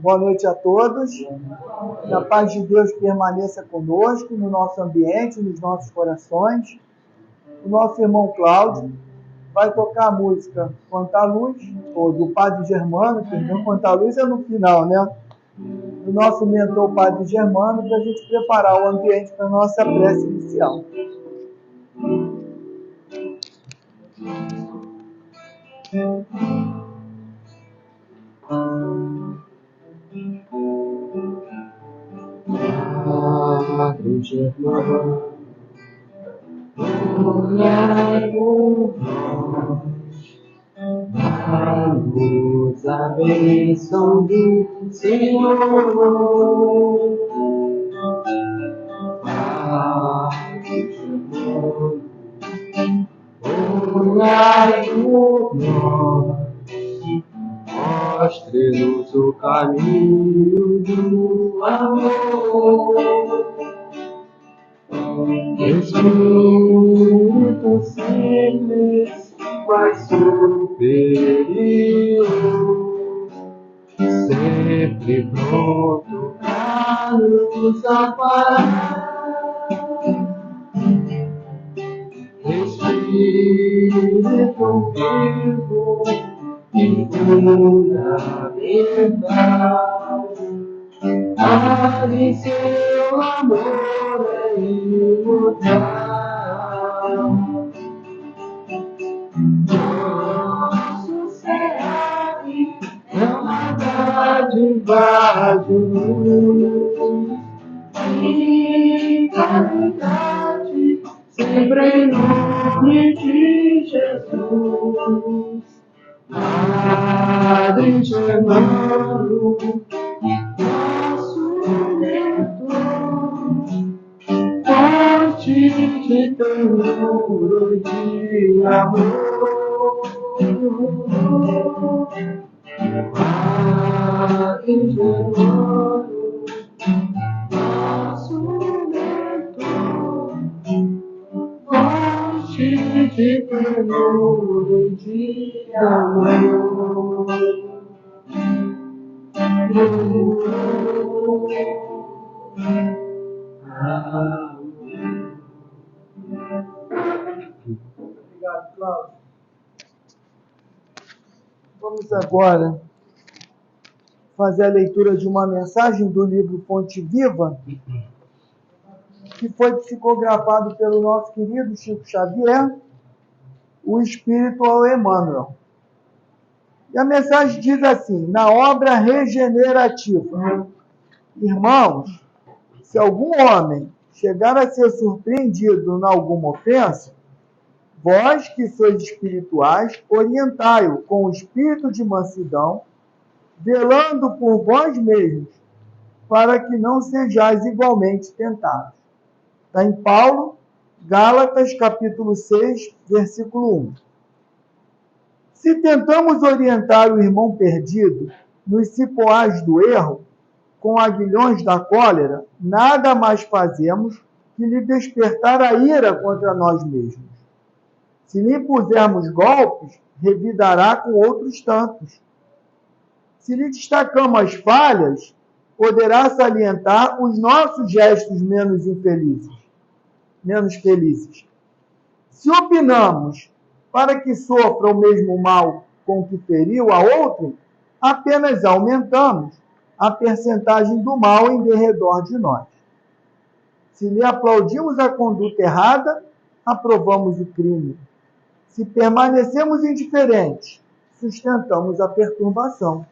Boa noite a todos. Que a paz de Deus permaneça conosco, no nosso ambiente, nos nossos corações. O nosso irmão Cláudio vai tocar a música Quanta Luz, ou do Padre Germano, perdão, Quanta Luz é no final, né? Do nosso mentor Padre Germano, para a gente preparar o ambiente para a nossa prece inicial. Padre Germano, olhai por nós, dai-nos a bênção do Senhor. Padre Germano, olhai por nós, mostre-nos o caminho do amor. Espírito simples, mas superior, sempre pronto para nos amparar. Espírito vivo e fundamental, em seu amor é imutável. Nosso serve é uma dádiva de luz e caridade, sempre em nome de Jesus. Padre Germano, fonte de ternura e de amor. Padre Germano, nosso mentor, fonte de ternura e de amor. Obrigado, Cláudio. Vamos agora fazer a leitura de uma mensagem do livro Fonte Viva, que foi psicografado pelo nosso querido Chico Xavier, o Espírito ao Emmanuel. E a mensagem diz assim: na obra regenerativa. Irmãos, se algum homem chegar a ser surpreendido em alguma ofensa, vós que sois espirituais, orientai-o com o espírito de mansidão, velando por vós mesmos, para que não sejais igualmente tentados. Está em Paulo, Gálatas, capítulo 6, versículo 1. Se tentamos orientar o irmão perdido nos cipoais do erro, com aguilhões da cólera, nada mais fazemos que lhe despertar a ira contra nós mesmos. Se lhe impusermos golpes, revidará com outros tantos. Se lhe destacamos as falhas, poderá salientar os nossos gestos menos felizes. Se opinamos para que sofra o mesmo mal com que feriu a outro, apenas aumentamos a percentagem do mal em derredor de nós. Se lhe aplaudimos a conduta errada, aprovamos o crime. Se permanecemos indiferentes, sustentamos a perturbação.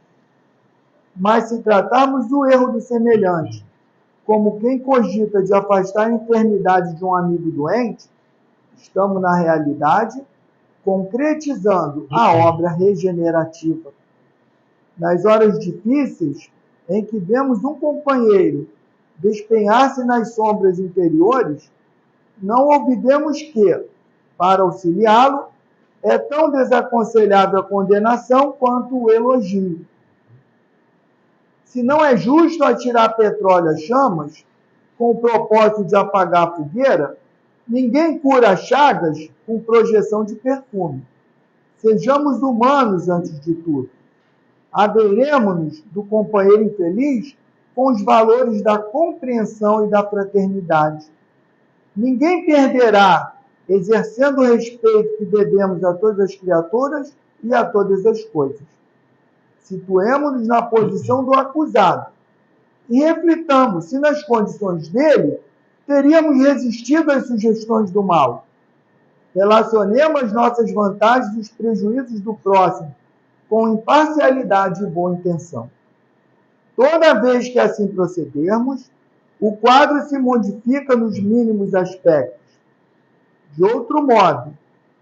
Mas se tratarmos o erro do semelhante como quem cogita de afastar a enfermidade de um amigo doente, estamos, na realidade, concretizando a obra regenerativa. Nas horas difíceis, em que vemos um companheiro despenhar-se nas sombras interiores, não olvidemos que, para auxiliá-lo, é tão desaconselhável a condenação quanto o elogio. Se não é justo atirar petróleo às chamas, com o propósito de apagar a fogueira, ninguém cura chagas com projeção de perfume. Sejamos humanos antes de tudo. Abeiremos-nos do companheiro infeliz com os valores da compreensão e da fraternidade. Ninguém perderá exercendo o respeito que devemos a todas as criaturas e a todas as coisas. Situemo-nos na posição do acusado e reflitamos se nas condições dele teríamos resistido às sugestões do mal. Relacionemos as nossas vantagens e os prejuízos do próximo com imparcialidade e boa intenção. Toda vez que assim procedermos, o quadro se modifica nos mínimos aspectos. De outro modo,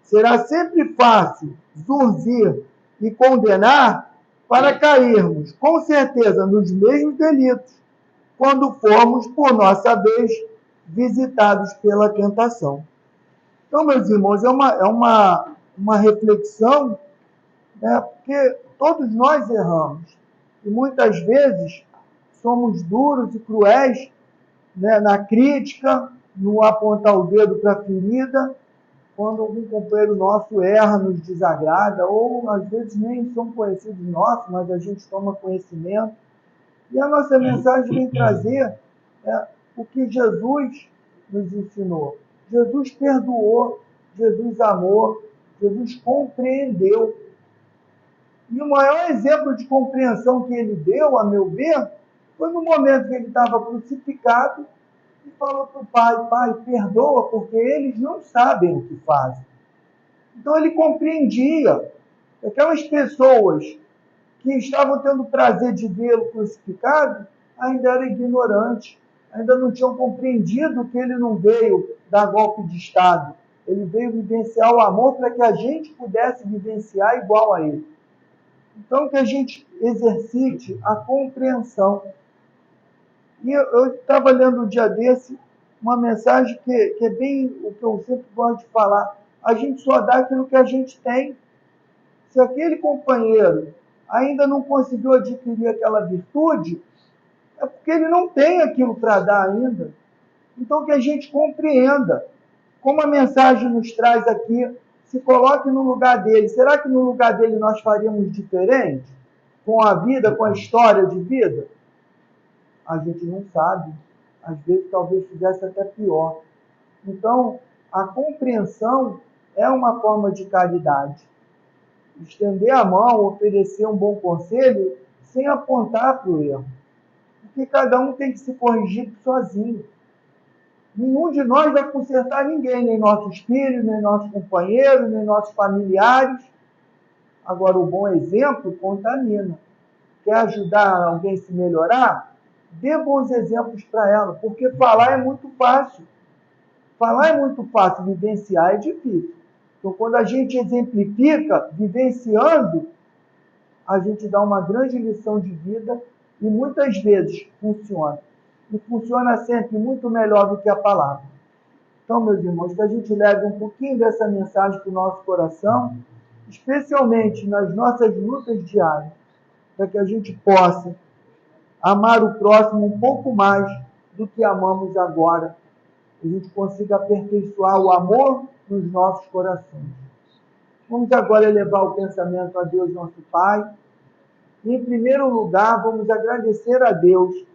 será sempre fácil zurzir e condenar para cairmos, com certeza, nos mesmos delitos, quando formos, por nossa vez, visitados pela tentação. Então, meus irmãos, é uma reflexão, né, porque todos nós erramos. E muitas vezes somos duros e cruéis, né, na crítica, no apontar o dedo para a ferida, quando algum companheiro nosso erra, nos desagrada, ou às vezes nem são conhecidos nossos, mas a gente toma conhecimento. E a nossa mensagem vem trazer o que Jesus nos ensinou. Jesus perdoou, Jesus amou, Jesus compreendeu. E o maior exemplo de compreensão que ele deu, a meu ver, foi no momento que ele estava crucificado e falou para o Pai: Pai, perdoa, porque eles não sabem o que fazem. Então ele compreendia aquelas pessoas que estavam tendo o prazer de vê-lo crucificado, ainda eram ignorantes, ainda não tinham compreendido que ele não veio dar golpe de Estado. Ele veio vivenciar o amor para que a gente pudesse vivenciar igual a ele. Então, que a gente exercite a compreensão. E eu estava lendo um dia desse uma mensagem que é bem o que eu sempre gosto de falar. A gente só dá aquilo que a gente tem. Se aquele companheiro ainda não conseguiu adquirir aquela virtude, é porque ele não tem aquilo para dar ainda. Então, que a gente compreenda, como a mensagem nos traz aqui, se coloque no lugar dele. Será que no lugar dele nós faríamos diferente? Com a vida, com a história de vida? A gente não sabe. Às vezes, talvez fizesse até pior. Então, a compreensão é uma forma de caridade. Estender a mão, oferecer um bom conselho, sem apontar para o erro. Porque cada um tem que se corrigir sozinho. Nenhum de nós vai consertar ninguém, nem nossos filhos, nem nossos companheiros, nem nossos familiares. Agora, o bom exemplo contamina. Quer ajudar alguém a se melhorar? Dê bons exemplos para ela, porque falar é muito fácil. Falar é muito fácil, vivenciar é difícil. Então, quando a gente exemplifica, vivenciando, a gente dá uma grande lição de vida e muitas vezes funciona. E funciona sempre muito melhor do que a palavra. Então, meus irmãos, que a gente leve um pouquinho dessa mensagem para o nosso coração, especialmente nas nossas lutas diárias, para que a gente possa amar o próximo um pouco mais do que amamos agora. Que a gente consiga aperfeiçoar o amor nos nossos corações. Vamos agora elevar o pensamento a Deus, nosso Pai. E, em primeiro lugar, vamos agradecer a Deus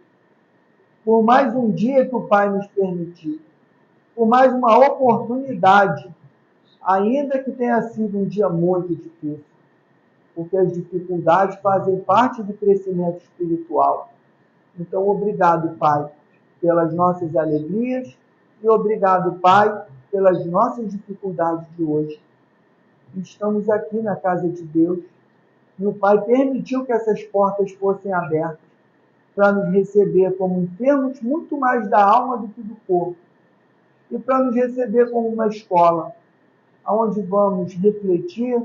por mais um dia que o Pai nos permitiu, por mais uma oportunidade, ainda que tenha sido um dia muito difícil, porque as dificuldades fazem parte do crescimento espiritual. Então, obrigado, Pai, pelas nossas alegrias e obrigado, Pai, pelas nossas dificuldades de hoje. Estamos aqui na casa de Deus e o Pai permitiu que essas portas fossem abertas para nos receber como enfermos muito mais da alma do que do corpo, e para nos receber como uma escola, onde vamos refletir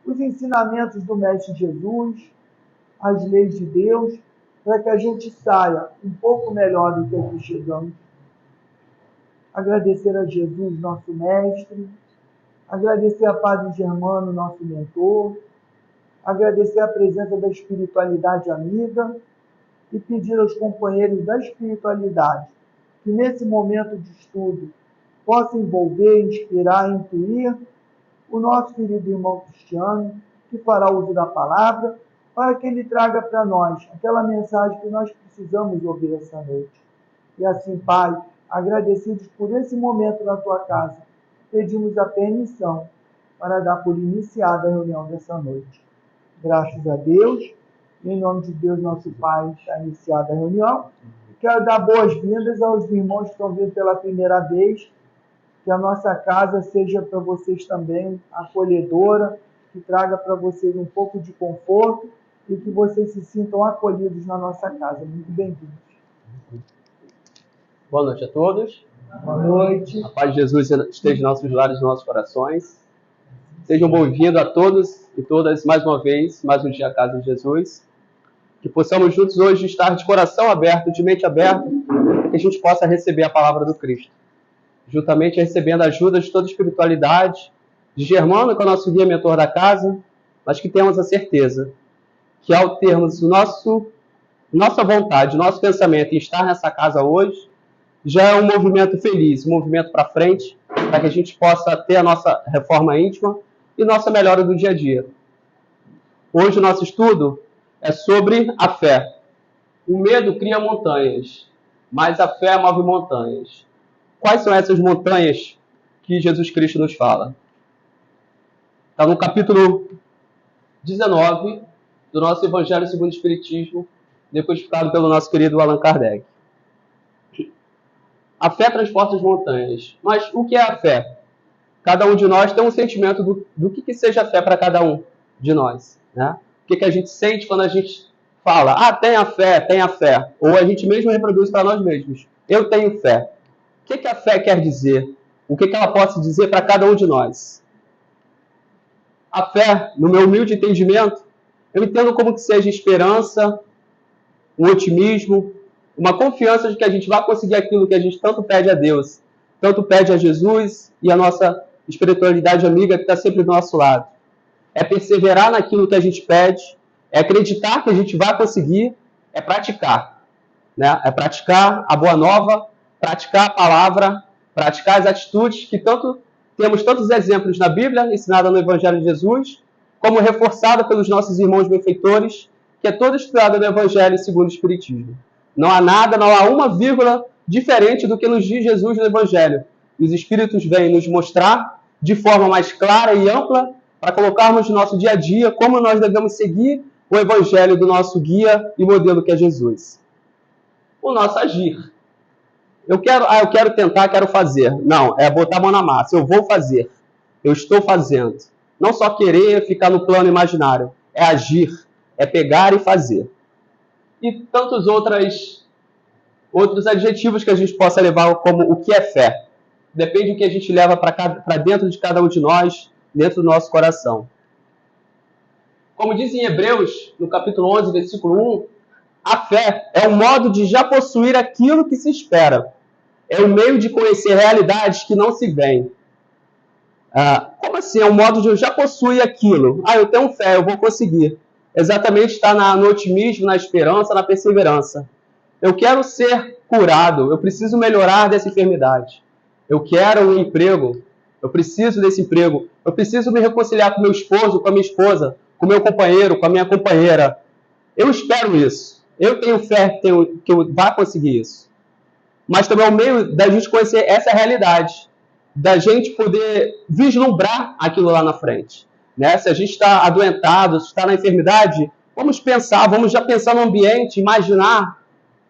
os ensinamentos do Mestre Jesus, as leis de Deus, para que a gente saia um pouco melhor do que aqui chegamos. Agradecer a Jesus, nosso Mestre, agradecer a Padre Germano, nosso mentor, agradecer a presença da espiritualidade amiga, e pedir aos companheiros da espiritualidade que, nesse momento de estudo, possam envolver, inspirar, intuir o nosso querido irmão Cristiano, que fará uso da palavra, para que Ele traga para nós aquela mensagem que nós precisamos ouvir essa noite. E assim, Pai, agradecidos por esse momento na Tua casa, pedimos a permissão para dar por iniciada a reunião dessa noite. Graças a Deus, em nome de Deus, nosso Pai, está iniciada a reunião. Quero dar boas-vindas aos irmãos que estão vindo pela primeira vez, que a nossa casa seja para vocês também acolhedora, que traga para vocês um pouco de conforto e que vocês se sintam acolhidos na nossa casa. Muito bem-vindos. Boa noite a todos. Boa noite. A paz de Jesus esteja em nossos lares e nossos corações. Sejam bem-vindos a todos e todas mais uma vez, mais um dia à casa de Jesus. Que possamos juntos hoje estar de coração aberto, de mente aberta, que a gente possa receber a palavra do Cristo. Juntamente recebendo a ajuda de toda a espiritualidade, de Germano, que é o nosso guia mentor da casa, mas que temos a certeza que ao termos nossa vontade, nosso pensamento em estar nessa casa hoje, já é um movimento feliz, um movimento para frente, para que a gente possa ter a nossa reforma íntima e nossa melhora do dia a dia. Hoje o nosso estudo é sobre a fé. O medo cria montanhas, mas a fé move montanhas. Quais são essas montanhas que Jesus Cristo nos fala? Está no capítulo 19 do nosso Evangelho segundo o Espiritismo, decodificado pelo nosso querido Allan Kardec. A fé transporta as montanhas. Mas o que é a fé? Cada um de nós tem um sentimento do que seja a fé para cada um de nós, né? O que a gente sente quando a gente fala, tenha fé. Ou a gente mesmo reproduz para nós mesmos. Eu tenho fé. O que a fé quer dizer? O que ela pode dizer para cada um de nós? A fé, no meu humilde entendimento, eu entendo como que seja esperança, um otimismo, uma confiança de que a gente vai conseguir aquilo que a gente tanto pede a Deus, tanto pede a Jesus e a nossa espiritualidade amiga que está sempre do nosso lado. É perseverar naquilo que a gente pede, é acreditar que a gente vai conseguir, é praticar. Né? É praticar a boa nova, praticar a palavra, praticar as atitudes que temos tantos exemplos na Bíblia, ensinada no Evangelho de Jesus, como reforçada pelos nossos irmãos benfeitores, que é toda estudada no Evangelho segundo o Espiritismo. Não há nada, não há uma vírgula diferente do que nos diz Jesus no Evangelho. E os Espíritos vêm nos mostrar de forma mais clara e ampla para colocarmos no nosso dia a dia como nós devemos seguir o Evangelho do nosso guia e modelo que é Jesus. O nosso agir. Eu quero tentar, quero fazer. Não, é botar a mão na massa. Eu vou fazer. Eu estou fazendo. Não só querer ficar no plano imaginário. É agir. É pegar e fazer. E tantos outros adjetivos que a gente possa levar como o que é fé. Depende do que a gente leva para dentro de cada um de nós, dentro do nosso coração. Como diz em Hebreus, no capítulo 11, versículo 1, a fé é o modo de já possuir aquilo que se espera. É o meio de conhecer realidades que não se veem. Como assim? É o modo de eu já possuir aquilo. Eu tenho fé, eu vou conseguir. Exatamente está no otimismo, na esperança, na perseverança. Eu quero ser curado, eu preciso melhorar dessa enfermidade. Eu quero um emprego, eu preciso desse emprego. Eu preciso me reconciliar com meu esposo, com a minha esposa, com o meu companheiro, com a minha companheira. Eu espero isso. Eu tenho fé que eu vá conseguir isso. Mas também é o meio da gente conhecer essa realidade, da gente poder vislumbrar aquilo lá na frente. Né? Se a gente está adoentado, se está na enfermidade, vamos já pensar no ambiente, imaginar.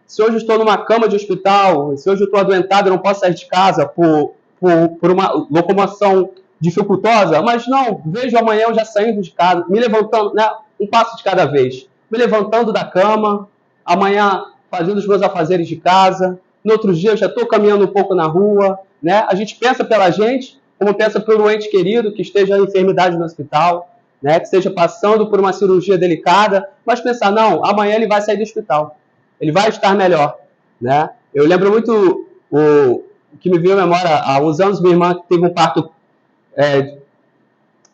Se hoje eu estou numa cama de hospital, se hoje eu estou adoentado e não posso sair de casa por uma locomoção dificultosa, mas não, vejo amanhã eu já saindo de casa, me levantando, né, um passo de cada vez, me levantando da cama, amanhã fazendo os meus afazeres de casa, no outro dia eu já estou caminhando um pouco na rua, né? A gente pensa pela gente, como pensa pelo ente querido que esteja em enfermidade no hospital, né? Que esteja passando por uma cirurgia delicada, mas pensar, não, amanhã ele vai sair do hospital, ele vai estar melhor, né? Eu lembro muito o que me veio à memória, há uns anos, minha irmã teve um parto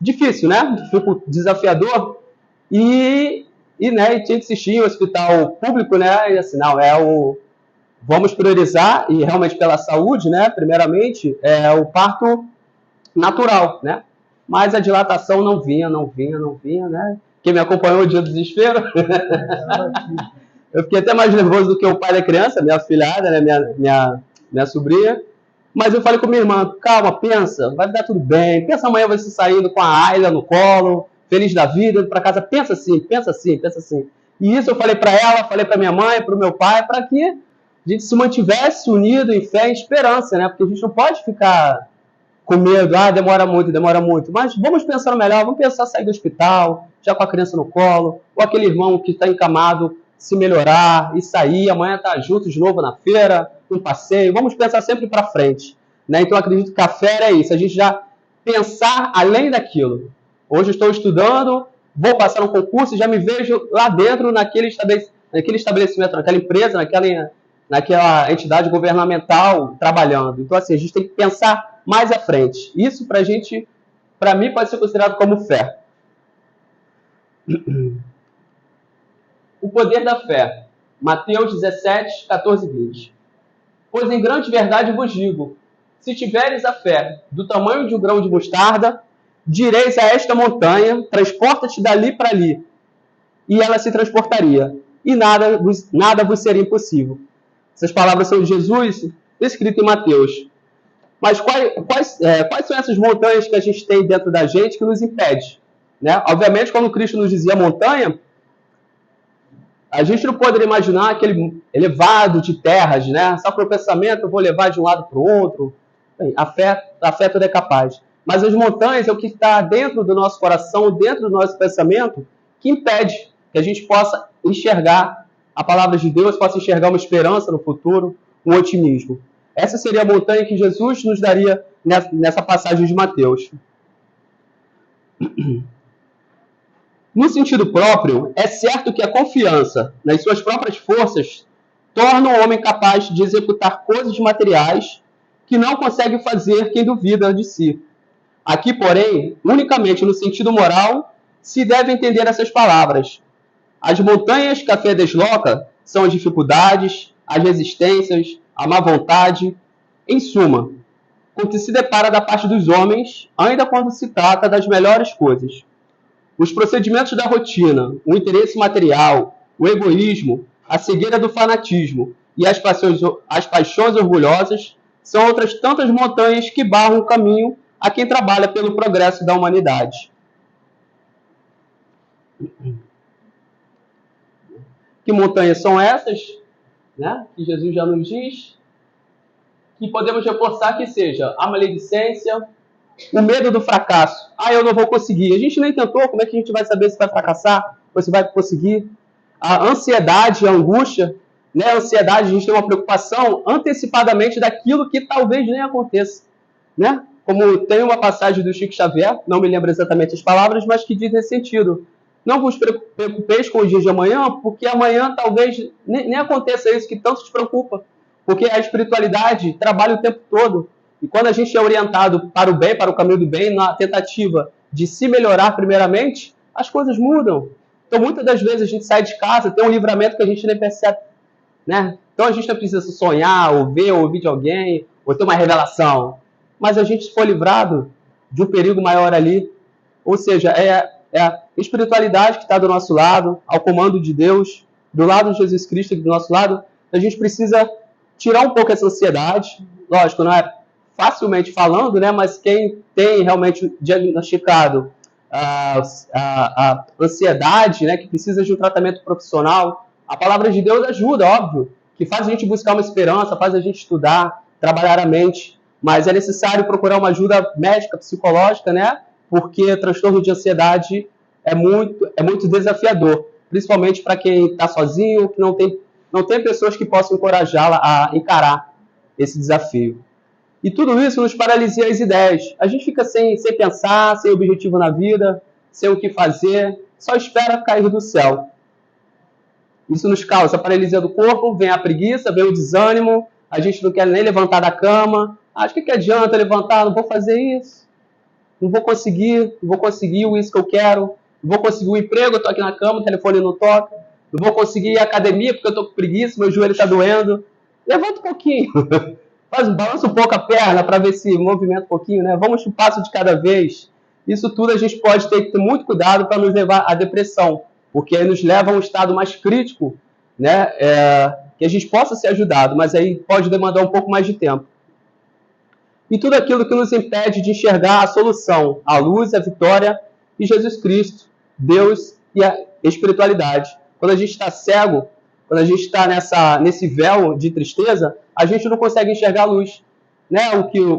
difícil, né? Desafiador, e tinha que assistir em um hospital público, né? E assim, não, vamos priorizar, e realmente pela saúde, né? Primeiramente, o parto natural, né? Mas a dilatação não vinha, né? Quem me acompanhou o dia do desespero. Eu fiquei até mais nervoso do que o pai da criança, minha afilhada, né? minha sobrinha. Mas eu falei com minha irmã, calma, pensa, vai dar tudo bem. Pensa amanhã você saindo com a Ayla no colo, feliz da vida, indo para casa. Pensa assim, pensa assim, pensa assim. E isso eu falei para ela, falei para minha mãe, para o meu pai, para que a gente se mantivesse unido em fé e esperança, né? Porque a gente não pode ficar com medo, demora muito. Mas vamos pensar no melhor, vamos pensar sair do hospital, já com a criança no colo, ou aquele irmão que está encamado se melhorar e sair, amanhã tá junto de novo na feira, num passeio. Vamos pensar sempre para frente, né? Então eu acredito que a fé é isso, a gente já pensar além daquilo. Hoje eu estou estudando, vou passar um concurso e já me vejo lá dentro naquele estabelecimento, naquela empresa, naquela entidade governamental trabalhando. Então assim, a gente tem que pensar mais à frente. Isso para mim pode ser considerado como fé. O poder da fé. Mateus 17, 14 e 20. Pois em grande verdade vos digo, se tiveres a fé do tamanho de um grão de mostarda, direis a esta montanha, transporta-te dali para ali, e ela se transportaria, e nada vos seria impossível. Essas palavras são de Jesus, escrito em Mateus. Mas quais são essas montanhas que a gente tem dentro da gente que nos impede? Né? Obviamente, quando Cristo nos dizia montanha, a gente não poderia imaginar aquele elevado de terras, né? Só com o pensamento eu vou levar de um lado para o outro. Bem, a fé toda é capaz. Mas as montanhas é o que está dentro do nosso coração, dentro do nosso pensamento, que impede que a gente possa enxergar a palavra de Deus, possa enxergar uma esperança no futuro, um otimismo. Essa seria a montanha que Jesus nos daria nessa passagem de Mateus. No sentido próprio, é certo que a confiança nas suas próprias forças torna o homem capaz de executar coisas materiais que não consegue fazer quem duvida de si. Aqui, porém, unicamente no sentido moral, se deve entender essas palavras. As montanhas que a fé desloca são as dificuldades, as resistências, a má vontade, em suma, com o que se depara da parte dos homens, ainda quando se trata das melhores coisas. Os procedimentos da rotina, o interesse material, o egoísmo, a cegueira do fanatismo e as paixões orgulhosas são outras tantas montanhas que barram o caminho a quem trabalha pelo progresso da humanidade. Que montanhas são essas, né? Que Jesus já nos diz, que podemos reforçar que seja a maledicência, o medo do fracasso. Eu não vou conseguir. A gente nem tentou, como é que a gente vai saber se vai fracassar ou se vai conseguir? A ansiedade, a angústia, né? A ansiedade, a gente tem uma preocupação antecipadamente daquilo que talvez nem aconteça, né? Como tem uma passagem do Chico Xavier, não me lembro exatamente as palavras, mas que diz nesse sentido. Não vos preocupeis com o dia de amanhã, porque amanhã talvez nem aconteça isso que tanto te preocupa. Porque a espiritualidade trabalha o tempo todo. E quando a gente é orientado para o bem, para o caminho do bem, na tentativa de se melhorar primeiramente, as coisas mudam. Então, muitas das vezes a gente sai de casa, tem um livramento que a gente nem percebe, né? Então, a gente não precisa sonhar, ou ver, ou ouvir de alguém, ou ter uma revelação. Mas a gente foi livrado de um perigo maior ali. Ou seja, é a espiritualidade que está do nosso lado, ao comando de Deus, do lado de Jesus Cristo do nosso lado. A gente precisa tirar um pouco essa ansiedade. Lógico, não é facilmente falando, né? Mas quem tem realmente diagnosticado a ansiedade, né? Que precisa de um tratamento profissional, a palavra de Deus ajuda, óbvio, que faz a gente buscar uma esperança, faz a gente estudar, trabalhar a mente, mas é necessário procurar uma ajuda médica, psicológica, né? Porque transtorno de ansiedade é muito desafiador, principalmente para quem está sozinho, que não tem pessoas que possam encorajá-la a encarar esse desafio. E tudo isso nos paralisia as ideias. A gente fica sem pensar, sem objetivo na vida, sem o que fazer, só espera cair do céu. Isso nos causa paralisia do corpo, vem a preguiça, vem o desânimo, a gente não quer nem levantar da cama. Acho que adianta levantar, não vou fazer isso. Não vou conseguir isso que eu quero. Não vou conseguir o emprego, eu estou aqui na cama, o telefone não toca. Não vou conseguir ir à academia porque eu estou com preguiça, meu joelho está doendo. Levanta um pouquinho. Balança um pouco a perna para ver se movimenta um pouquinho, né? Vamos um passo de cada vez. isso tudo a gente pode ter que ter muito cuidado para nos levar à depressão, porque aí nos leva a um estado mais crítico, né? Que a gente possa ser ajudado, mas aí pode demandar um pouco mais de tempo. E tudo aquilo que nos impede de enxergar a solução, a luz, a vitória e Jesus Cristo, Deus e a espiritualidade. Quando a gente está cego, quando a gente está nesse véu de tristeza, a gente não consegue enxergar a luz. Né?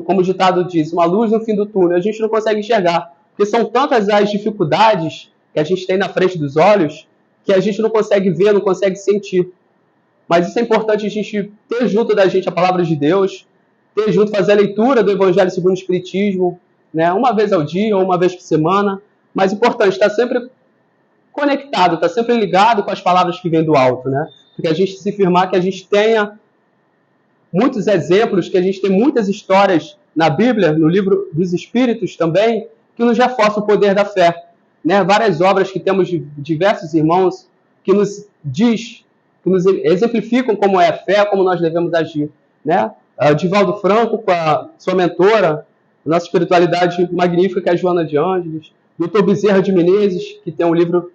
Como o ditado diz, uma luz no fim do túnel, a gente não consegue enxergar. Porque são tantas as dificuldades que a gente tem na frente dos olhos que a gente não consegue ver, não consegue sentir. Mas isso é importante a gente ter junto da gente a palavra de Deus, ter junto, fazer a leitura do Evangelho segundo o Espiritismo, né? Uma vez ao dia ou uma vez por semana. Mas importante, estar sempre conectado, estar sempre ligado com as palavras que vêm do alto, né? Porque a gente se firmar que a gente tenha muitos exemplos, que a gente tem muitas histórias na Bíblia, no livro dos Espíritos também, que nos reforçam o poder da fé. Né? Várias obras que temos de diversos irmãos que nos exemplificam como é a fé, como nós devemos agir. Né? Divaldo Franco, com a sua mentora, nossa espiritualidade magnífica, que é a Joana de Ângeles, Dr. Bezerra de Menezes, que tem um livro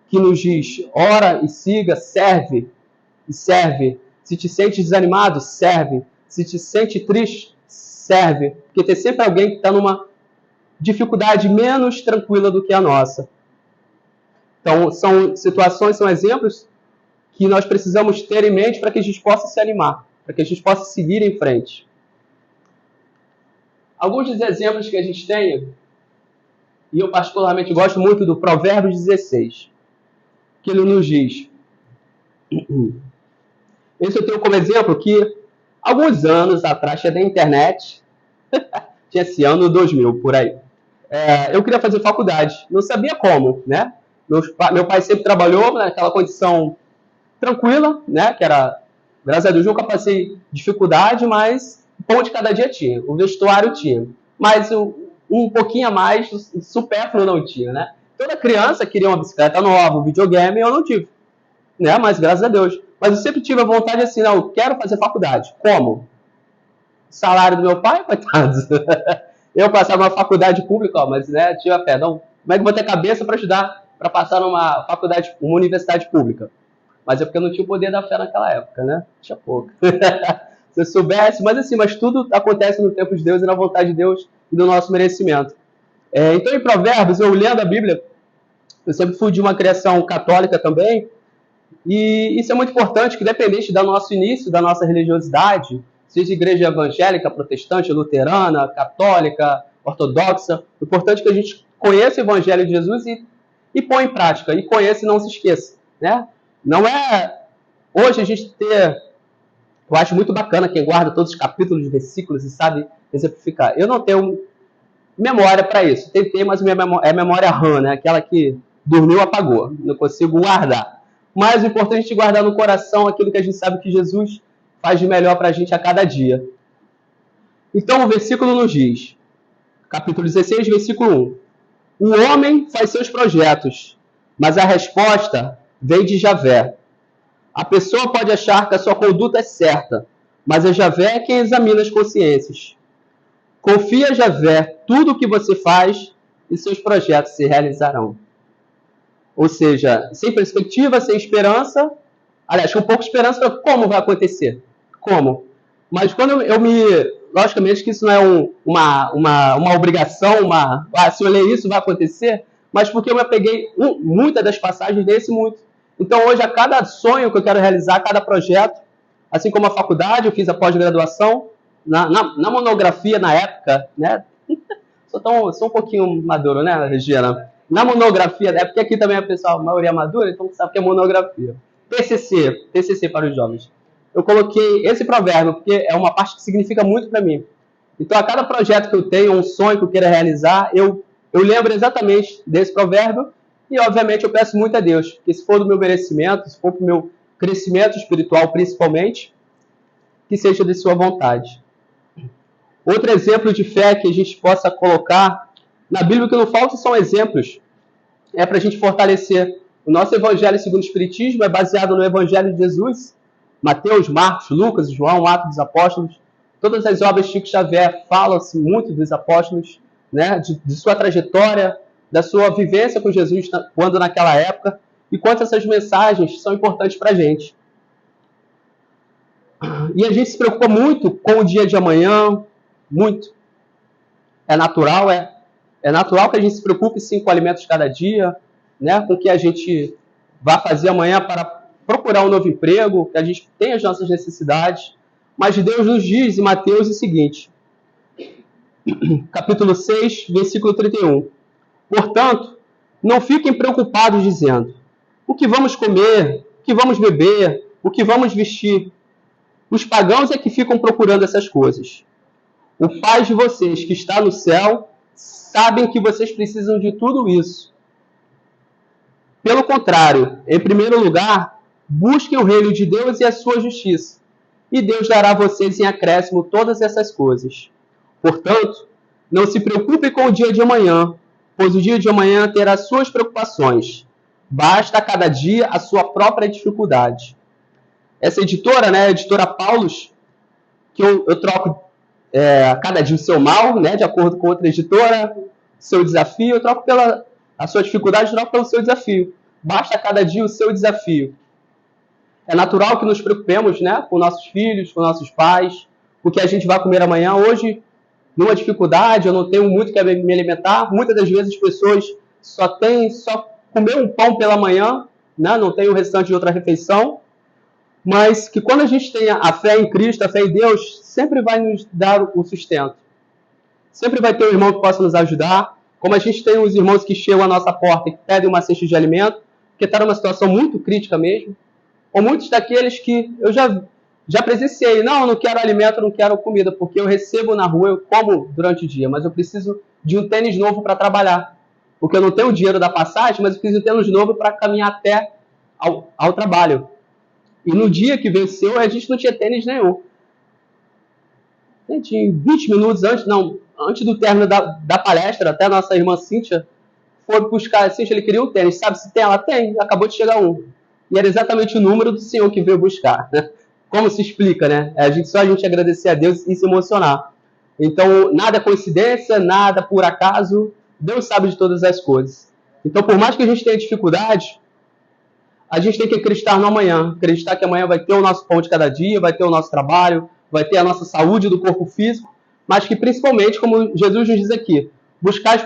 que nos diz: ora e siga, serve e serve. Se te sente desanimado, serve. Se te sente triste, serve. Porque tem sempre alguém que está numa dificuldade menos tranquila do que a nossa. Então, são situações, são exemplos que nós precisamos ter em mente para que a gente possa se animar, para que a gente possa seguir em frente. Alguns dos exemplos que a gente tem, e eu particularmente gosto muito do Provérbios 16, que ele nos diz... Esse eu tenho como exemplo que, alguns anos atrás, tinha da internet, tinha esse ano 2000, por aí. Eu queria fazer faculdade, não sabia como, né? Meu pai sempre trabalhou naquela condição tranquila, né? Que era, graças a Deus, nunca passei dificuldade, mas o pão de cada dia tinha, o vestuário tinha. Mas um pouquinho a mais, o supérfluo não tinha, né? Toda criança queria uma bicicleta nova, um videogame, eu não tive. Né? Mas graças a Deus. Mas eu sempre tive a vontade assim, não, eu quero fazer faculdade. Como? Salário do meu pai, coitado. Eu passava numa faculdade pública, ó, mas né, tive a fé. Não, como é que eu vou ter cabeça para estudar, para passar numa faculdade, uma universidade pública? Mas é porque eu não tinha o poder da fé naquela época, né? Tinha pouco. Se eu soubesse, mas tudo acontece no tempo de Deus e na vontade de Deus e do nosso merecimento. Então, em Provérbios, eu lendo a Bíblia, eu sempre fui de uma criação católica também, e isso é muito importante, que independente do nosso início, da nossa religiosidade, seja igreja evangélica, protestante, luterana, católica, ortodoxa, o importante é que a gente conheça o Evangelho de Jesus e põe em prática, e conheça e não se esqueça. Né? Não é hoje a gente ter... Eu acho muito bacana quem guarda todos os capítulos, versículos e sabe exemplificar. Eu não tenho memória para isso. Tentei, mas minha memória RAM, né? Aquela que dormiu, apagou. Não consigo guardar. Mas o importante é a gente guardar no coração aquilo que a gente sabe que Jesus faz de melhor para a gente a cada dia. Então o versículo nos diz, capítulo 16, versículo 1. O homem faz seus projetos, mas a resposta vem de Javé. A pessoa pode achar que a sua conduta é certa, mas é Javé quem examina as consciências. Confia a Javé tudo o que você faz e seus projetos se realizarão. Ou seja, sem perspectiva, sem esperança. Aliás, com pouca esperança, como vai acontecer? Como? Mas quando eu me... Logicamente que isso não é uma obrigação, se eu ler isso vai acontecer, mas porque eu me apeguei muitas das passagens desse muito. Então hoje, a cada sonho que eu quero realizar, a cada projeto, assim como a faculdade, eu fiz a pós-graduação, na monografia, na época, né? Sou um pouquinho maduro, né, Regina? Na monografia, é porque aqui também a maioria madura, então sabe o que é monografia. TCC para os jovens. Eu coloquei esse provérbio, porque é uma parte que significa muito para mim. Então, a cada projeto que eu tenho, um sonho que eu queira realizar, eu lembro exatamente desse provérbio e, obviamente, eu peço muito a Deus, que se for do meu merecimento, se for para o meu crescimento espiritual, principalmente, que seja de sua vontade. Outro exemplo de fé que a gente possa colocar na Bíblia, que não falta são exemplos, é para a gente fortalecer. O nosso Evangelho segundo o Espiritismo é baseado no Evangelho de Jesus, Mateus, Marcos, Lucas, João, Atos dos Apóstolos. Todas as obras de Chico Xavier falam-se muito dos apóstolos, né, de sua trajetória, da sua vivência com Jesus quando naquela época, e quanto essas mensagens são importantes para a gente. E a gente se preocupa muito com o dia de amanhã, muito. É natural que a gente se preocupe sim com alimentos de cada dia, né, com o que a gente vai fazer amanhã para procurar um novo emprego, que a gente tem as nossas necessidades. Mas Deus nos diz em Mateus o seguinte, capítulo 6, versículo 31. Portanto, não fiquem preocupados dizendo, o que vamos comer, o que vamos beber, o que vamos vestir. Os pagãos é que ficam procurando essas coisas. O Pai de vocês, que está no céu, sabem que vocês precisam de tudo isso. Pelo contrário, em primeiro lugar, busquem o reino de Deus e a sua justiça, e Deus dará a vocês em acréscimo todas essas coisas. Portanto, não se preocupem com o dia de amanhã, pois o dia de amanhã terá suas preocupações. Basta a cada dia a sua própria dificuldade. Essa editora, né, a editora Paulus, que eu troco a cada dia o seu mal, né, de acordo com outra editora, seu desafio, eu troco pela a sua dificuldade, eu troco pelo seu desafio. Basta a cada dia o seu desafio. É natural que nos preocupemos, né, com nossos filhos, com nossos pais, o que a gente vai comer amanhã. Hoje, numa dificuldade, eu não tenho muito que me alimentar. Muitas das vezes as pessoas só comer um pão pela manhã, né, não tem o restante de outra refeição. Mas que quando a gente tem a fé em Cristo, a fé em Deus, sempre vai nos dar o sustento. Sempre vai ter um irmão que possa nos ajudar. Como a gente tem os irmãos que chegam à nossa porta e pedem uma cesta de alimento, porque está numa situação muito crítica mesmo. Ou muitos daqueles que eu já presenciei. Não, eu não quero alimento, eu não quero comida, porque eu recebo na rua, eu como durante o dia, mas eu preciso de um tênis novo para trabalhar. Porque eu não tenho o dinheiro da passagem, mas eu preciso de um tênis novo para caminhar até ao trabalho. E no dia que venceu, a gente não tinha tênis nenhum. Gente, 20 minutos antes do término da palestra, até a nossa irmã Cíntia foi buscar. Cíntia, ele queria um tênis. Sabe se tem? Ela tem. Acabou de chegar um. E era exatamente o número do Senhor que veio buscar. Né? Como se explica, né? Só a gente agradecer a Deus e se emocionar. Então, nada é coincidência, nada por acaso. Deus sabe de todas as coisas. Então, por mais que a gente tenha dificuldade, a gente tem que acreditar no amanhã. Acreditar que amanhã vai ter o nosso pão de cada dia, vai ter o nosso trabalho, vai ter a nossa saúde do corpo físico, mas que principalmente, como Jesus nos diz aqui, buscai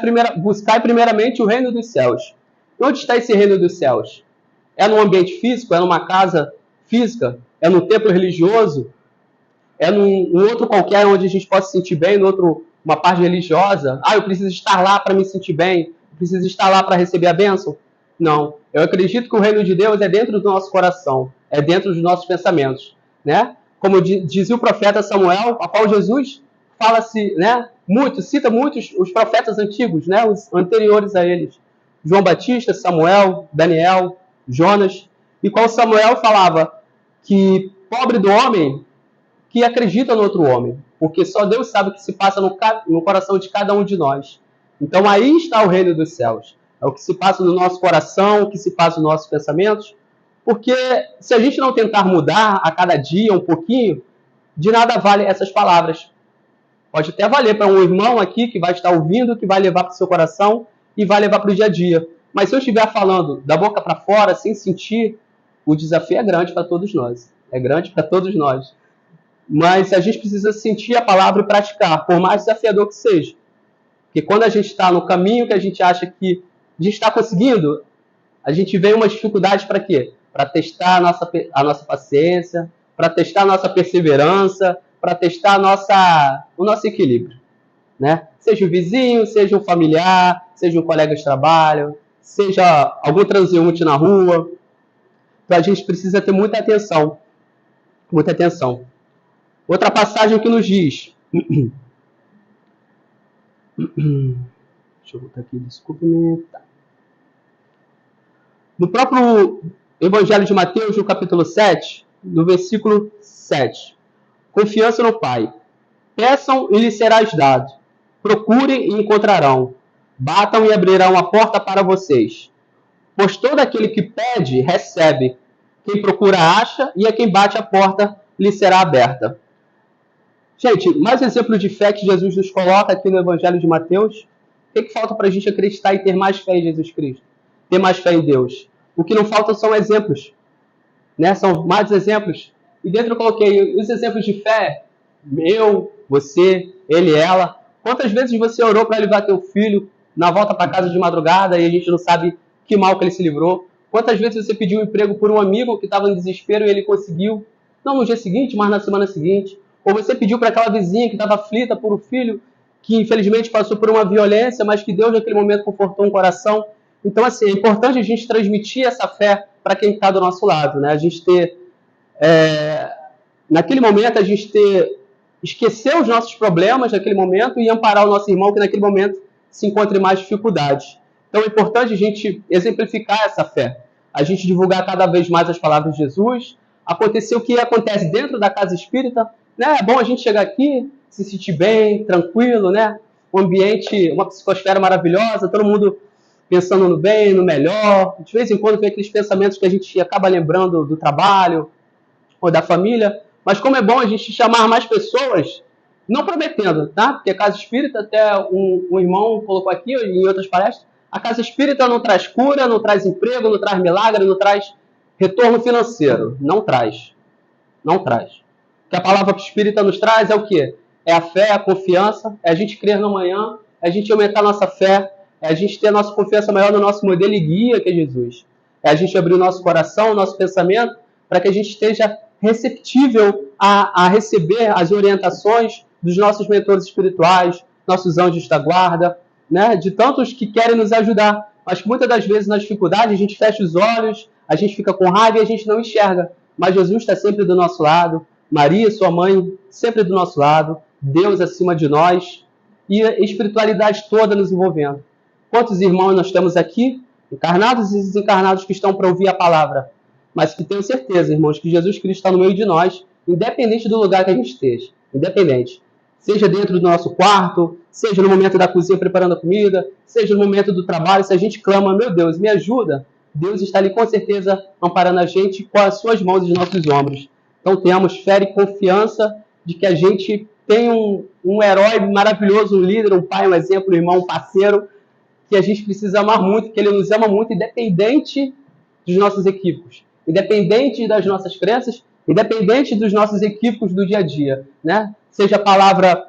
primeiramente o reino dos céus. E onde está esse reino dos céus? É num ambiente físico? É numa casa física? É num templo religioso? É num outro qualquer onde a gente possa se sentir bem, uma parte religiosa? Eu preciso estar lá para me sentir bem? Eu preciso estar lá para receber a bênção? Não. Eu acredito que o reino de Deus é dentro do nosso coração, é dentro dos nossos pensamentos, né? Como dizia o profeta Samuel, a qual Jesus cita muitos os profetas antigos, né? Os anteriores a eles. João Batista, Samuel, Daniel, Jonas, e qual Samuel falava que pobre do homem que acredita no outro homem, porque só Deus sabe o que se passa no coração de cada um de nós. Então aí está o reino dos céus. É o que se passa no nosso coração, o que se passa nos nossos pensamentos, porque se a gente não tentar mudar a cada dia um pouquinho, de nada vale essas palavras. Pode até valer para um irmão aqui que vai estar ouvindo, que vai levar para o seu coração e vai levar para o dia a dia. Mas se eu estiver falando da boca para fora, sem sentir, o desafio é grande para todos nós. É grande para todos nós. Mas a gente precisa sentir a palavra e praticar, por mais desafiador que seja. Porque quando a gente está no caminho que a gente acha que a gente está conseguindo, a gente vê uma dificuldade para quê? Para testar a nossa paciência, para testar a nossa perseverança, para testar o nosso equilíbrio. Né? Seja o vizinho, seja um familiar, seja um colega de trabalho, seja algum transeunte na rua. Então a gente precisa ter muita atenção. Muita atenção. Outra passagem que nos diz. Deixa eu botar aqui, desculpe-me. Tá. No próprio Evangelho de Mateus, no capítulo 7, no versículo 7. Confiança no Pai. Peçam e lhes será dado. Procurem e encontrarão. Batam e abrirão a porta para vocês. Pois todo aquele que pede, recebe. Quem procura, acha. E a quem bate a porta, lhe será aberta. Gente, mais exemplo de fé que Jesus nos coloca aqui no Evangelho de Mateus. que falta para a gente acreditar e ter mais fé em Jesus Cristo? Ter mais fé em Deus? O que não falta são exemplos, né? São mais exemplos. E dentro eu coloquei os exemplos de fé. Eu, você, ele, ela. Quantas vezes você orou para levar teu filho na volta para casa de madrugada e a gente não sabe que mal que ele se livrou? Quantas vezes você pediu um emprego por um amigo que estava em desespero e ele conseguiu? Não no dia seguinte, mas na semana seguinte. Ou você pediu para aquela vizinha que estava aflita por um filho que infelizmente passou por uma violência, mas que Deus naquele momento confortou um coração. Então, assim, é importante a gente transmitir essa fé para quem está do nosso lado, né? A gente ter, naquele momento, esquecer os nossos problemas naquele momento e amparar o nosso irmão que naquele momento se encontra em mais dificuldades. Então, é importante a gente exemplificar essa fé, a gente divulgar cada vez mais as palavras de Jesus, acontecer o que acontece dentro da casa espírita, né? É bom a gente chegar aqui, se sentir bem, tranquilo, né? Um ambiente, uma psicosfera maravilhosa, todo mundo pensando no bem, no melhor. De vez em quando vem aqueles pensamentos que a gente acaba lembrando do trabalho ou da família. Mas como é bom a gente chamar mais pessoas, não prometendo, tá? Porque a casa espírita, até um irmão colocou aqui, em outras palestras, a casa espírita não traz cura, não traz emprego, não traz milagre, não traz retorno financeiro. Não traz. Não traz. O que a palavra espírita nos traz é o quê? É a fé, a confiança, é a gente crer no amanhã, é a gente aumentar a nossa fé, é a gente ter a nossa confiança maior no nosso modelo e guia, que é Jesus. É a gente abrir o nosso coração, o nosso pensamento, para que a gente esteja receptível a receber as orientações dos nossos mentores espirituais, nossos anjos da guarda, né? De tantos que querem nos ajudar. Mas que muitas das vezes, na dificuldade, a gente fecha os olhos, a gente fica com raiva e a gente não enxerga. Mas Jesus está sempre do nosso lado, Maria, sua mãe, sempre do nosso lado, Deus acima de nós e a espiritualidade toda nos envolvendo. Quantos irmãos nós temos aqui, encarnados e desencarnados, que estão para ouvir a palavra? Mas que tenho certeza, irmãos, que Jesus Cristo está no meio de nós, independente do lugar que a gente esteja. Independente. Seja dentro do nosso quarto, seja no momento da cozinha preparando a comida, seja no momento do trabalho, se a gente clama, meu Deus, me ajuda, Deus está ali com certeza amparando a gente com as suas mãos e os nossos ombros. Então tenhamos fé e confiança de que a gente tem um herói maravilhoso, um líder, um pai, um exemplo, um irmão, um parceiro, que a gente precisa amar muito, que ele nos ama muito, independente dos nossos equívocos, independente das nossas crenças, independente dos nossos equívocos do dia a dia, né? Seja a palavra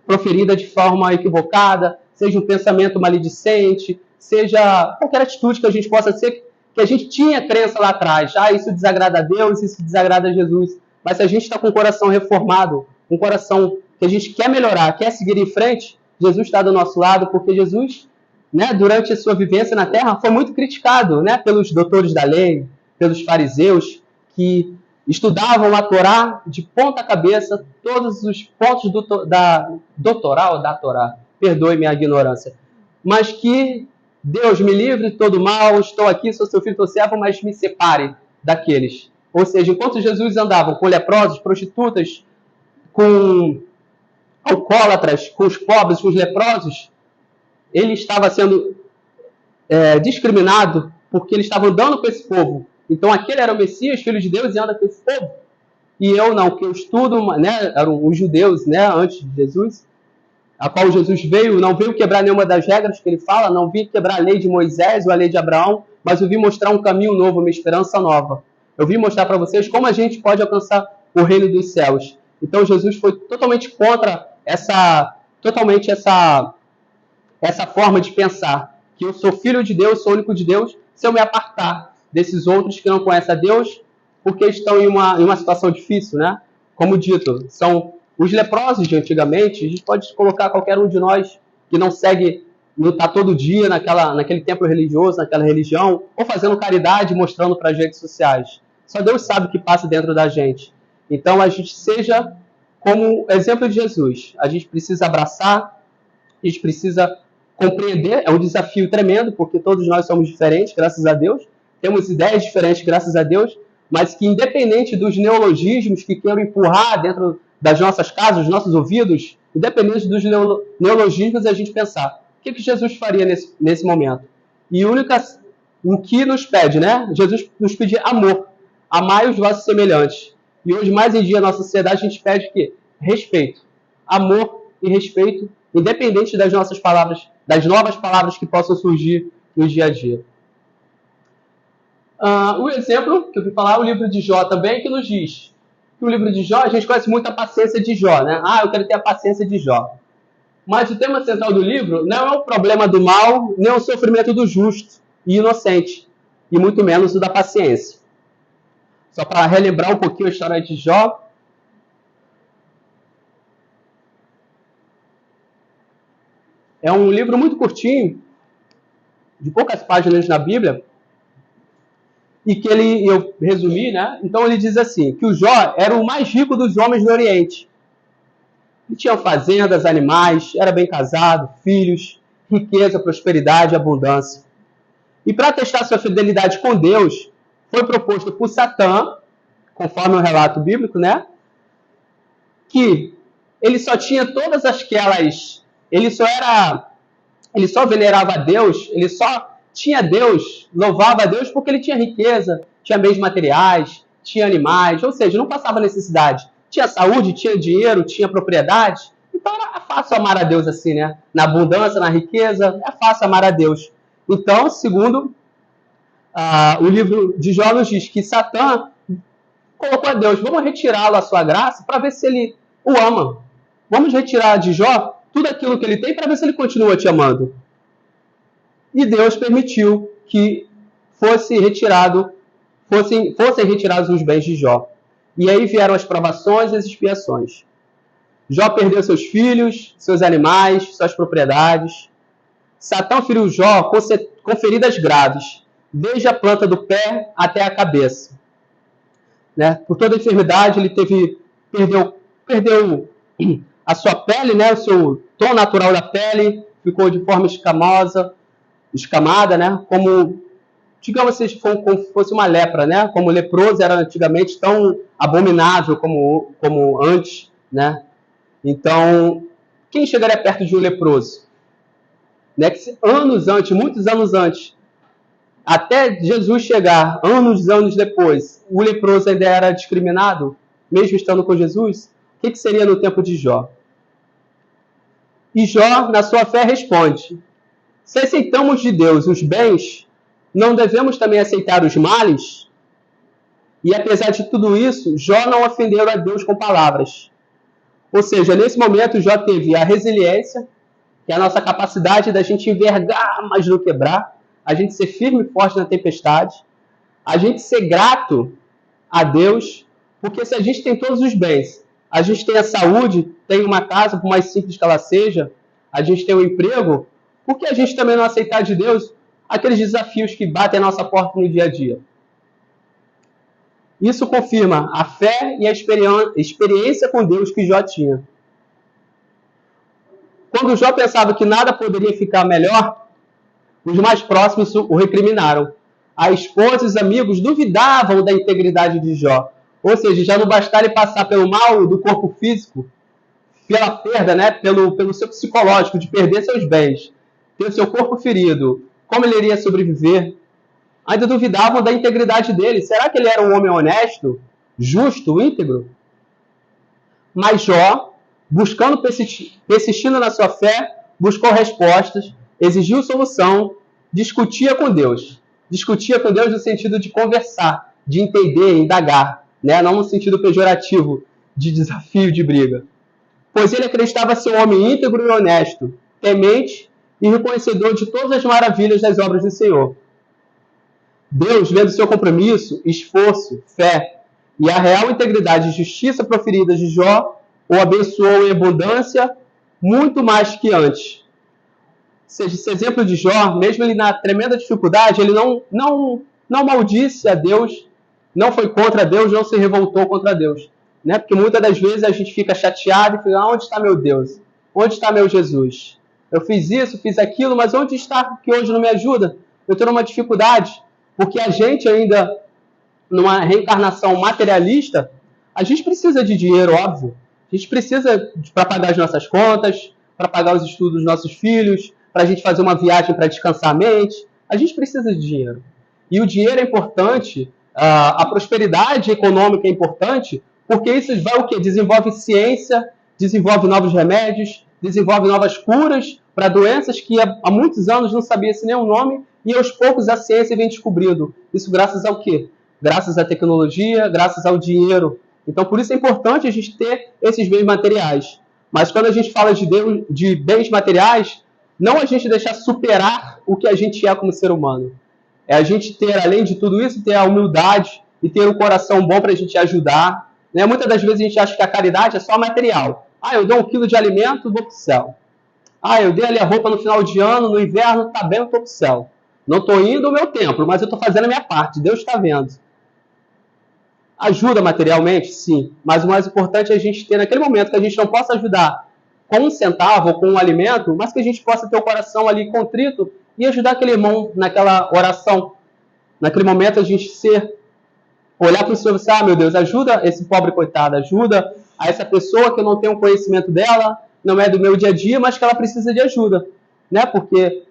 proferida de forma equivocada, seja um pensamento maledicente, seja qualquer atitude que a gente possa ser, que a gente tinha crença lá atrás, isso desagrada a Deus, isso desagrada a Jesus, mas se a gente está com o coração reformado, um coração que a gente quer melhorar, quer seguir em frente, Jesus está do nosso lado, porque Jesus, né, durante a sua vivência na Terra, foi muito criticado, né, pelos doutores da lei, pelos fariseus, que estudavam a Torá de ponta cabeça, todos os pontos da Torá, perdoe minha ignorância, mas que Deus me livre de todo mal, estou aqui, sou seu filho, estou servo, mas me separe daqueles. Ou seja, enquanto Jesus andava com leprosos, prostitutas, com alcoólatras, com os pobres, com os leprosos, ele estava sendo discriminado porque ele estava andando com esse povo. Então aquele era o Messias, filho de Deus, e anda com esse povo. E eu não, que eu estudo, né, eram os judeus, né, antes de Jesus, a qual Jesus veio, não veio quebrar nenhuma das regras que ele fala, não veio quebrar a lei de Moisés ou a lei de Abraão, mas eu vim mostrar um caminho novo, uma esperança nova. Eu vim mostrar para vocês como a gente pode alcançar o reino dos céus. Então Jesus foi totalmente contra essa forma de pensar, que eu sou filho de Deus, sou único de Deus, se eu me apartar desses outros que não conhecem a Deus, porque estão em uma situação difícil, né? Como dito, são os leprosos de antigamente. A gente pode colocar qualquer um de nós que não segue, não está todo dia naquele templo religioso, naquela religião, ou fazendo caridade, mostrando para as redes sociais. Só Deus sabe o que passa dentro da gente. Então a gente seja como exemplo de Jesus. A gente precisa abraçar, a gente precisa compreender, é um desafio tremendo, porque todos nós somos diferentes, graças a Deus, temos ideias diferentes, graças a Deus, mas que independente dos neologismos que queiram empurrar dentro das nossas casas, dos nossos ouvidos, independente dos neologismos, a gente pensar, o que Jesus faria nesse momento? E o que nos pede, né? Jesus nos pede amor, amai os vossos semelhantes. E hoje, mais em dia, na nossa sociedade, a gente pede o quê? Respeito. Amor e respeito independente das nossas palavras, das novas palavras que possam surgir no dia a dia. O exemplo que eu vim falar, o livro de Jó também, que nos diz que o livro de Jó, a gente conhece muito a paciência de Jó, né? Eu quero ter a paciência de Jó. Mas o tema central do livro não é o problema do mal, nem o sofrimento do justo e inocente, e muito menos o da paciência. Só para relembrar um pouquinho a história de Jó. É um livro muito curtinho, de poucas páginas na Bíblia, e que eu resumi, né? Então ele diz assim, que o Jó era o mais rico dos homens do Oriente. Ele tinha fazendas, animais, era bem casado, filhos, riqueza, prosperidade e abundância. E para testar sua fidelidade com Deus, foi proposto por Satã, conforme o relato bíblico, né? Que ele só tinha todas aquelas... Ele só venerava a Deus, ele só tinha Deus, louvava a Deus porque ele tinha riqueza, tinha bens materiais, tinha animais, ou seja, não passava necessidade. Tinha saúde, tinha dinheiro, tinha propriedade. Então era fácil amar a Deus assim, né? Na abundância, na riqueza, é fácil amar a Deus. Então, segundo o livro de Jó nos diz que Satã colocou a Deus, vamos retirá-lo a sua graça para ver se ele o ama. Vamos retirar de Jó tudo aquilo que ele tem para ver se ele continua te amando. E Deus permitiu que fossem retirados os bens de Jó. E aí vieram as provações e as expiações. Jó perdeu seus filhos, seus animais, suas propriedades. Satã feriu Jó com feridas graves, desde a planta do pé até a cabeça. Né? Por toda a enfermidade, ele perdeu a sua pele, né? O seu tom natural da pele ficou de forma escamada, né? Como, digamos assim, como fosse uma lepra, né? Como o leproso era antigamente tão abominável como antes, né? Então, quem chegaria perto de um leproso? Né? Que muitos anos antes, até Jesus chegar, anos depois, o leproso ainda era discriminado, mesmo estando com Jesus, o que seria no tempo de Jó? E Jó, na sua fé, responde: se aceitamos de Deus os bens, não devemos também aceitar os males? E apesar de tudo isso, Jó não ofendeu a Deus com palavras. Ou seja, nesse momento, Jó teve a resiliência, que é a nossa capacidade da gente envergar mais do que quebrar, a gente ser firme e forte na tempestade, a gente ser grato a Deus, porque se a gente tem todos os bens, a gente tem a saúde, tem uma casa, por mais simples que ela seja, a gente tem um emprego, por que a gente também não aceitar de Deus aqueles desafios que batem a nossa porta no dia a dia? Isso confirma a fé e a experiência com Deus que Jó tinha. Quando Jó pensava que nada poderia ficar melhor, os mais próximos o recriminaram. A esposa e os amigos duvidavam da integridade de Jó. Ou seja, já não bastaria passar pelo mal do corpo físico, pela perda, né, pelo seu psicológico, de perder seus bens, ter o seu corpo ferido, como ele iria sobreviver? Ainda duvidavam da integridade dele. Será que ele era um homem honesto, justo, íntegro? Mas Jó, persistindo na sua fé, buscou respostas, exigiu solução, discutia com Deus. Discutia com Deus no sentido de conversar, de entender, indagar, né? Não no sentido pejorativo de desafio, de briga. Pois ele acreditava ser um homem íntegro e honesto, temente e reconhecedor de todas as maravilhas das obras do Senhor. Deus, vendo seu compromisso, esforço, fé e a real integridade e justiça proferidas de Jó, o abençoou em abundância, muito mais que antes. Ou seja, esse exemplo de Jó, mesmo ele na tremenda dificuldade, ele não maldisse a Deus, não foi contra Deus, não se revoltou contra Deus. Né? Porque muitas das vezes a gente fica chateado e fica: onde está meu Deus? Onde está meu Jesus? Eu fiz isso, fiz aquilo, mas onde está que hoje não me ajuda? Eu estou numa dificuldade. Porque a gente ainda, numa reencarnação materialista, a gente precisa de dinheiro, óbvio. A gente precisa para pagar as nossas contas, para pagar os estudos dos nossos filhos, para a gente fazer uma viagem para descansar a mente. A gente precisa de dinheiro. E o dinheiro é importante, a prosperidade econômica é importante, porque isso vai o quê? Desenvolve ciência, desenvolve novos remédios, desenvolve novas curas para doenças que há muitos anos não sabia-se nem o nome, e aos poucos a ciência vem descobrindo. Isso graças ao quê? Graças à tecnologia, graças ao dinheiro. Então, por isso é importante a gente ter esses bens materiais. Mas quando a gente fala de bens materiais, não a gente deixar superar o que a gente é como ser humano. É a gente ter, além de tudo isso, ter a humildade e ter um coração bom para a gente ajudar. Né? Muitas das vezes a gente acha que a caridade é só material. Eu dou 1 quilo de alimento, vou para o céu. Eu dei ali a roupa no final de ano, no inverno, tá bem, eu estou para o céu. Não estou indo ao meu templo, mas eu estou fazendo a minha parte. Deus está vendo. Ajuda materialmente? Sim. Mas o mais importante é a gente ter, naquele momento, que a gente não possa ajudar com 1 centavo ou com um alimento, mas que a gente possa ter o coração ali contrito e ajudar aquele irmão naquela oração. Naquele momento a gente olhar para o Senhor e dizer, meu Deus, ajuda esse pobre coitado, ajuda a essa pessoa que eu não tenho um conhecimento dela, não é do meu dia a dia, mas que ela precisa de ajuda. Né? Porque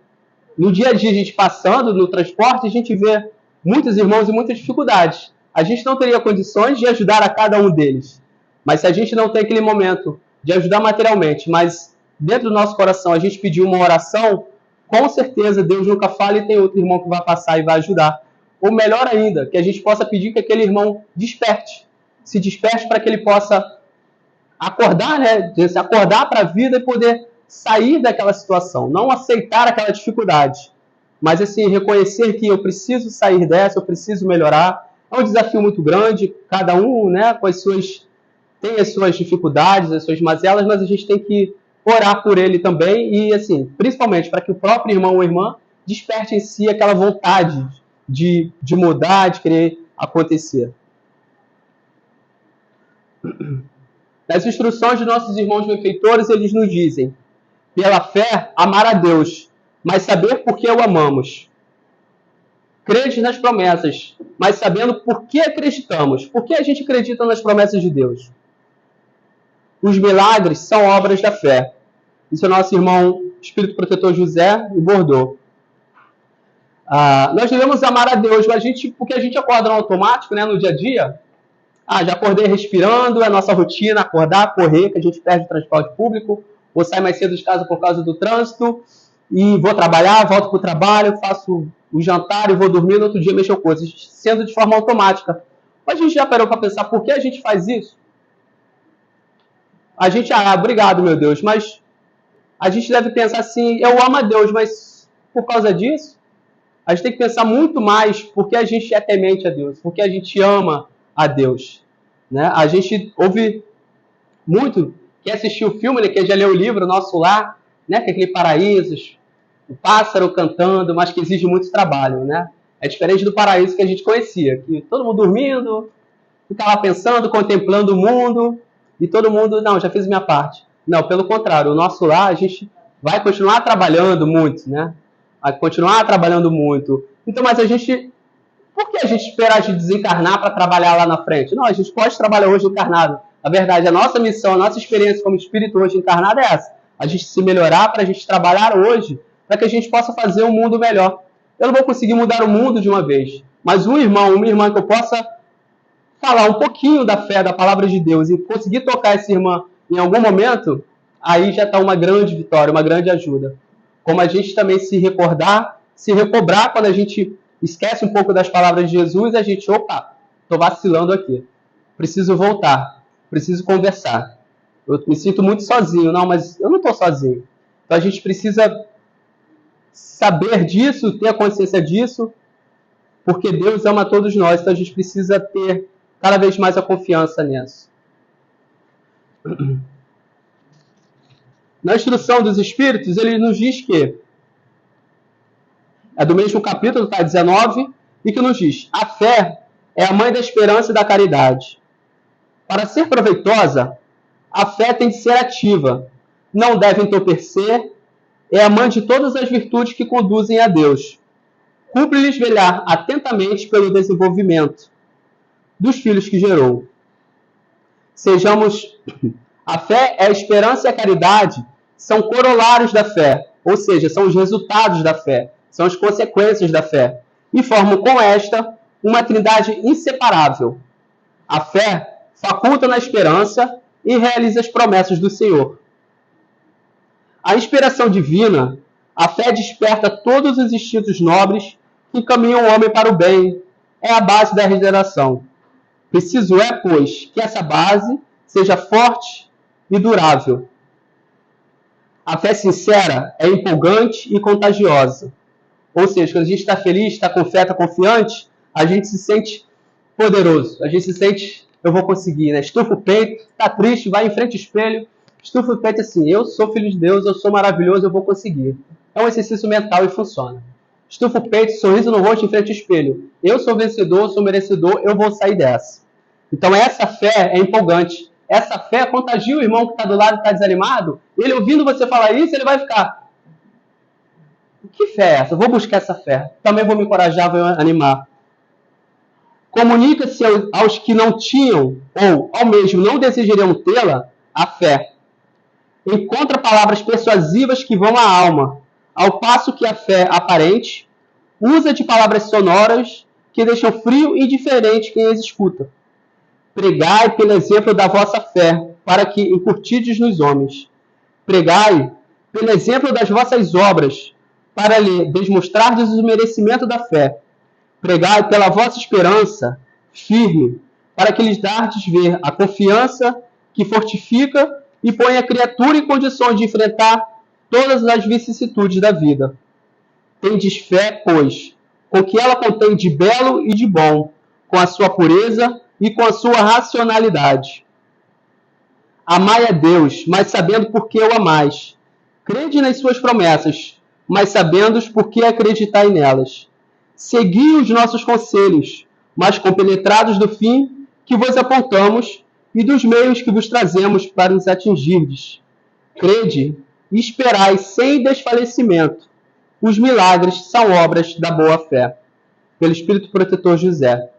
no dia a dia, a gente passando no transporte, a gente vê muitos irmãos e muitas dificuldades. A gente não teria condições de ajudar a cada um deles. Mas se a gente não tem aquele momento de ajudar materialmente, mas dentro do nosso coração a gente pedir uma oração, com certeza Deus nunca fala e tem outro irmão que vai passar e vai ajudar. Ou melhor ainda, que a gente possa pedir que aquele irmão desperte. Se desperte para que ele possa acordar, né? Acordar para a vida e poder sair daquela situação. Não aceitar aquela dificuldade. Mas assim, reconhecer que eu preciso sair dessa, eu preciso melhorar. É um desafio muito grande, cada um, né, tem as suas dificuldades, as suas mazelas, mas a gente tem que orar por ele também e, assim, principalmente para que o próprio irmão ou irmã desperte em si aquela vontade de mudar, de querer acontecer. Nas instruções de nossos irmãos benfeitores, eles nos dizem, pela fé, amar a Deus, mas saber por que o amamos. Crede nas promessas, mas sabendo por que acreditamos. Por que a gente acredita nas promessas de Deus? Os milagres são obras da fé. Isso é nosso irmão Espírito Protetor José e Bordeaux. Nós devemos amar a Deus, mas porque a gente acorda no automático, né, no dia a dia. Já acordei respirando, é a nossa rotina, acordar, correr, que a gente perde o transporte público, ou sai mais cedo de casa por causa do trânsito, e vou trabalhar, volto para o trabalho, faço o jantar e vou dormir, no outro dia mexo coisas, sendo de forma automática. Mas a gente já parou para pensar por que a gente faz isso? A gente, obrigado, meu Deus, mas a gente deve pensar assim, eu amo a Deus, mas por causa disso, a gente tem que pensar muito mais porque a gente é temente a Deus, porque a gente ama a Deus. Né? A gente ouve muito, quem assistiu o filme, quem já leu o livro, Nosso Lar, né? Que é aquele paraíso, o pássaro cantando, mas que exige muito trabalho. Né? É diferente do paraíso que a gente conhecia, que todo mundo dormindo, fica lá pensando, contemplando o mundo, e todo mundo, não, já fiz minha parte. Não, pelo contrário, o Nosso Lar, a gente vai continuar trabalhando muito, né? Vai continuar trabalhando muito. Então, mas a gente... Por que a gente espera de desencarnar para trabalhar lá na frente? Não, a gente pode trabalhar hoje encarnado. Na verdade, a nossa missão, a nossa experiência como espírito hoje encarnado é essa. A gente se melhorar para a gente trabalhar hoje, para que a gente possa fazer um mundo melhor. Eu não vou conseguir mudar o mundo de uma vez, mas um irmão, uma irmã que eu possa falar um pouquinho da fé, da palavra de Deus e conseguir tocar essa irmã em algum momento, aí já está uma grande vitória, uma grande ajuda. Como a gente também se recordar, se recobrar quando a gente esquece um pouco das palavras de Jesus, a gente, estou vacilando aqui. Preciso voltar, preciso conversar. Eu me sinto muito sozinho. Não, mas eu não estou sozinho. Então a gente precisa saber disso, ter a consciência disso, porque Deus ama todos nós, então a gente precisa ter cada vez mais a confiança nisso. Na instrução dos Espíritos, ele nos diz que, é do mesmo capítulo, tá, 19, e que nos diz, a fé é a mãe da esperança e da caridade. Para ser proveitosa, a fé tem de ser ativa, não deve entorpecer, é a mãe de todas as virtudes que conduzem a Deus. Cumpre-lhes velar atentamente pelo desenvolvimento dos filhos que gerou. A fé é a esperança e a caridade são corolários da fé, ou seja, são os resultados da fé, são as consequências da fé, e formam com esta uma trindade inseparável. A fé faculta na esperança e realiza as promessas do Senhor. A inspiração divina, a fé desperta todos os instintos nobres que encaminham o homem para o bem. É a base da regeneração. Preciso é, pois, que essa base seja forte e durável. A fé sincera é empolgante e contagiosa. Ou seja, quando a gente está feliz, está com fé, está confiante, a gente se sente poderoso. A gente se sente, eu vou conseguir, né? Estufa o peito, está triste, vai em frente ao espelho, estufa o peito assim, eu sou filho de Deus, eu sou maravilhoso, eu vou conseguir. É um exercício mental e funciona. Estufa o peito, sorriso no rosto em frente ao espelho. Eu sou vencedor, sou merecedor, eu vou sair dessa. Então essa fé é empolgante. Essa fé contagia o irmão que está do lado e está desanimado. Ele ouvindo você falar isso, ele vai ficar... Que fé é essa? Eu vou buscar essa fé. Também vou me encorajar, vou animar. Comunica-se aos que não tinham, ou ao mesmo não desejariam tê-la, a fé. Encontra palavras persuasivas que vão à alma, ao passo que a fé aparente usa de palavras sonoras que deixam frio e indiferente quem as escuta. Pregai pelo exemplo da vossa fé, para que incutides nos homens. Pregai pelo exemplo das vossas obras, para lhe demonstrardes o merecimento da fé. Pregai pela vossa esperança firme, para que lhes dardes ver a confiança que fortifica e põe a criatura em condições de enfrentar todas as vicissitudes da vida. Tendes fé, pois, com o que ela contém de belo e de bom, com a sua pureza e com a sua racionalidade. Amai a Deus, mas sabendo por que o amais. Crede nas suas promessas, mas sabendo por que acreditai nelas. Segui os nossos conselhos, mas compenetrados do fim que vos apontamos e dos meios que vos trazemos para nos atingirdes. Crede e esperai sem desfalecimento. Os milagres são obras da boa fé. Pelo Espírito Protetor José.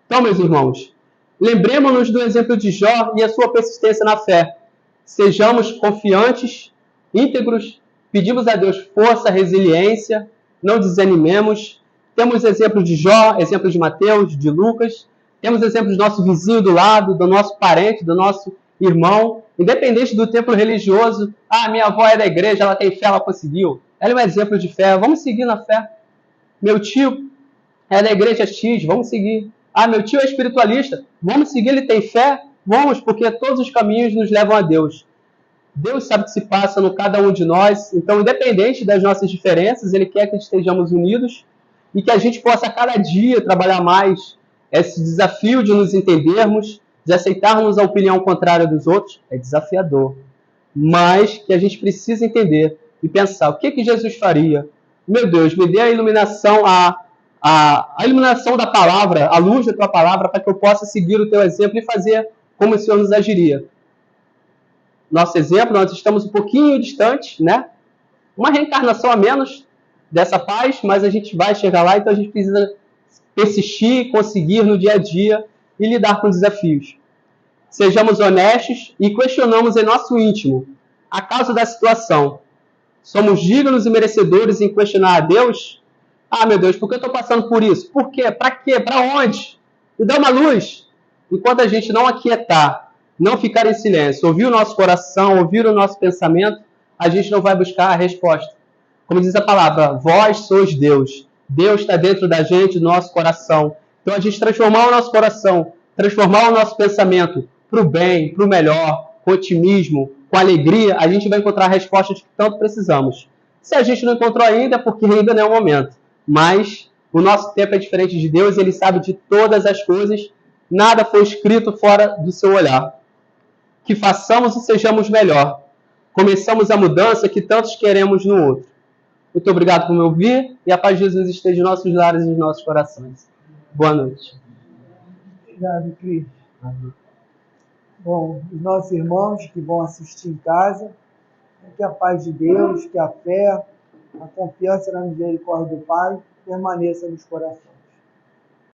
Então, meus irmãos, lembremos-nos do exemplo de Jó e a sua persistência na fé. Sejamos confiantes, íntegros, pedimos a Deus força, resiliência, não desanimemos. Temos exemplos de Jó, exemplos de Mateus, de Lucas, temos exemplos do nosso vizinho do lado, do nosso parente, do nosso irmão, independente do templo religioso. Ah, minha avó é da igreja, ela tem fé, ela conseguiu. Ela é um exemplo de fé, vamos seguir na fé. Meu tio é da igreja X, vamos seguir. Ah, meu tio é espiritualista, vamos seguir, ele tem fé? Vamos, porque todos os caminhos nos levam a Deus. Deus sabe o que se passa no cada um de nós, então, independente das nossas diferenças, Ele quer que estejamos unidos e que a gente possa, a cada dia, trabalhar mais esse desafio de nos entendermos, de aceitarmos a opinião contrária dos outros. É desafiador, mas que a gente precisa entender e pensar, o que Jesus faria? Meu Deus, me dê a iluminação, a iluminação da palavra, a luz da tua palavra, para que eu possa seguir o teu exemplo e fazer como o Senhor nos agiria. Nosso exemplo, nós estamos um pouquinho distantes, né? Uma reencarnação a menos dessa paz, mas a gente vai chegar lá, então a gente precisa persistir, conseguir no dia a dia e lidar com desafios. Sejamos honestos e questionamos em nosso íntimo a causa da situação. Somos dignos e merecedores em questionar a Deus? Ah, meu Deus, por que eu estou passando por isso? Por quê? Para quê? Para onde? Me dá uma luz. Enquanto a gente não aquietar, não ficar em silêncio, ouvir o nosso coração, ouvir o nosso pensamento, a gente não vai buscar a resposta. Como diz a palavra, vós sois Deus. Deus está dentro da gente, do nosso coração. Então a gente transformar o nosso coração, transformar o nosso pensamento para o bem, para o melhor, com otimismo, com alegria, a gente vai encontrar a resposta de que tanto precisamos. Se a gente não encontrou ainda, é porque ainda não é o momento. Mas o nosso tempo é diferente de Deus, Ele sabe de todas as coisas, nada foi escrito fora do seu olhar. Que façamos e sejamos melhor. Começamos a mudança que tantos queremos no outro. Muito obrigado por me ouvir e a paz de Jesus esteja em nossos lares e em nossos corações. Boa noite. Obrigado, Cris. Bom, os nossos irmãos que vão assistir em casa, que a paz de Deus, que a fé, a confiança na misericórdia do Pai permaneça nos corações.